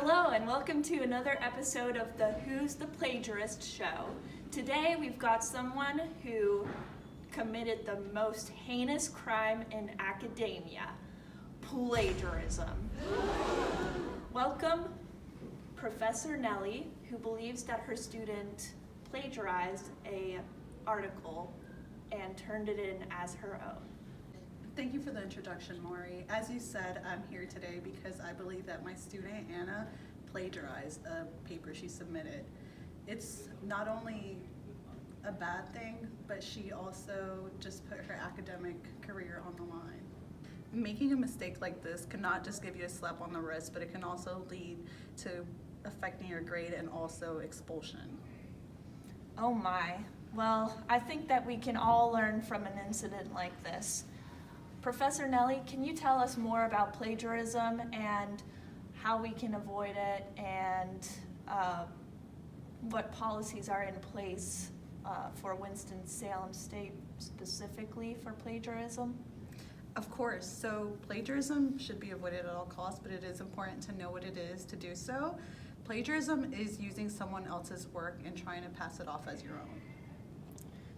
Hello and welcome to another episode of the Who's the Plagiarist show. Today we've got someone who committed the most heinous crime in academia, plagiarism. Welcome Professor Nellie, who believes that her student plagiarized an article and turned it in as her own. Thank you for the introduction, Maury. As you said, I'm here today because I believe that my student, Anna, plagiarized a paper she submitted. It's not only a bad thing, but she also just put her academic career on the line. Making a mistake like this cannot just give you a slap on the wrist, but it can also lead to affecting your grade and also expulsion. Oh my. Well, I think that we can all learn from an incident like this. Professor Nellie, can you tell us more about plagiarism and how we can avoid it and what policies are in place for Winston Salem State specifically for plagiarism? Of course, so plagiarism should be avoided at all costs, but it is important to know what it is to do so. Plagiarism is using someone else's work and trying to pass it off as your own.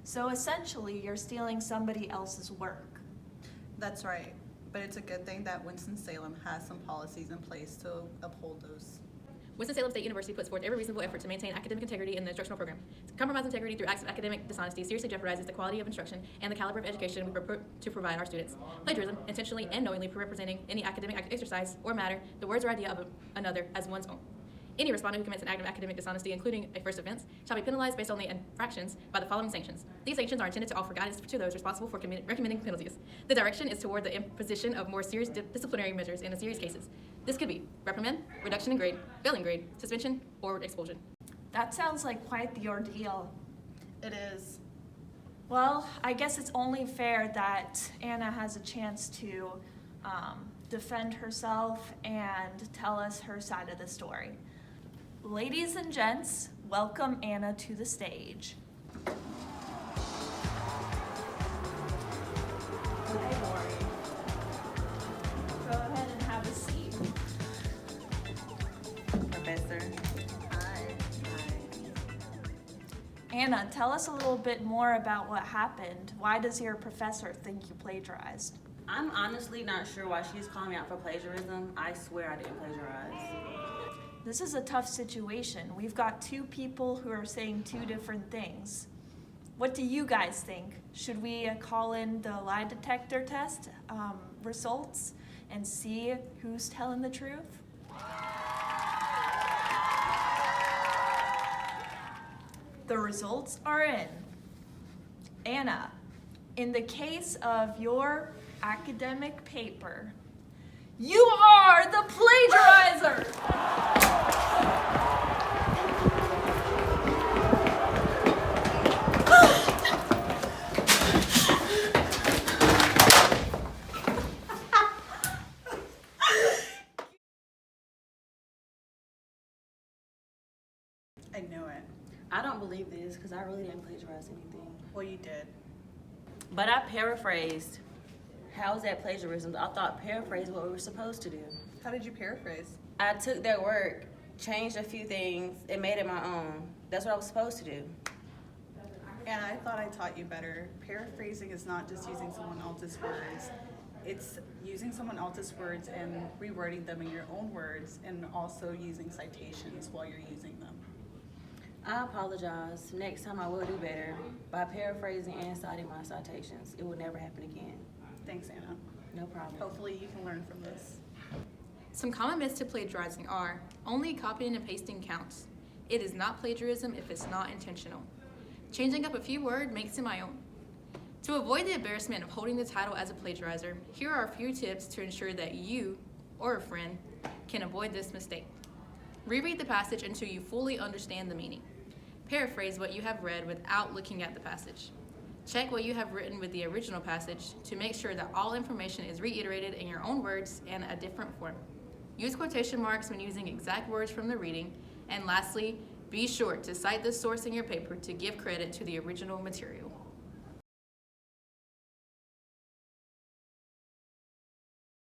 So essentially, you're stealing somebody else's work. That's right, but it's a good thing that Winston-Salem has some policies in place to uphold those. Winston-Salem State University puts forth every reasonable effort to maintain academic integrity in the instructional program. Compromise integrity through acts of academic dishonesty seriously jeopardizes the quality of instruction and the caliber of education we purport to provide our students. Plagiarism, intentionally and knowingly representing any academic exercise or matter, the words or idea of another as one's own. Any respondent who commits an act of academic dishonesty, including a first offense, shall be penalized based on the infractions by the following sanctions. These sanctions are intended to offer guidance to those responsible for recommending penalties. The direction is toward the imposition of more serious disciplinary measures in the serious cases. This could be reprimand, reduction in grade, failing grade, suspension, or expulsion. That sounds like quite the ordeal. It is. Well, I guess it's only fair that Anna has a chance to defend herself and tell us her side of the story. Ladies and gents, welcome Anna to the stage. Hi, Lori. Go ahead and have a seat. Professor. Hi. Anna, tell us a little bit more about what happened. Why does your professor think you plagiarized? I'm honestly not sure why she's calling me out for plagiarism. I swear I didn't plagiarize. This is a tough situation. We've got two people who are saying two different things. What do you guys think? Should we call in the lie detector test results and see who's telling the truth? The results are in. Anna, in the case of your academic paper, you are the plagiarizer! I knew it. I don't believe this because I really didn't plagiarize anything. Well, you did. But I paraphrased. How is that plagiarism? I thought paraphrase what we were supposed to do. How did you paraphrase? I took their work, changed a few things, and made it my own. That's what I was supposed to do. And I thought I taught you better. Paraphrasing is not just using someone else's words. It's using someone else's words and rewording them in your own words and also using citations while you're using them. I apologize. Next time I will do better by paraphrasing and citing my citations. It will never happen again. Thanks, Anna. No problem. Hopefully you can learn from this. Some common myths to plagiarizing are: only copying and pasting counts. It is not plagiarism if it's not intentional. Changing up a few words makes it my own. To avoid the embarrassment of holding the title as a plagiarizer, here are a few tips to ensure that you or a friend can avoid this mistake. Reread the passage until you fully understand the meaning. Paraphrase what you have read without looking at the passage. Check what you have written with the original passage to make sure that all information is reiterated in your own words and a different form. Use quotation marks when using exact words from the reading. And lastly, be sure to cite the source in your paper to give credit to the original material.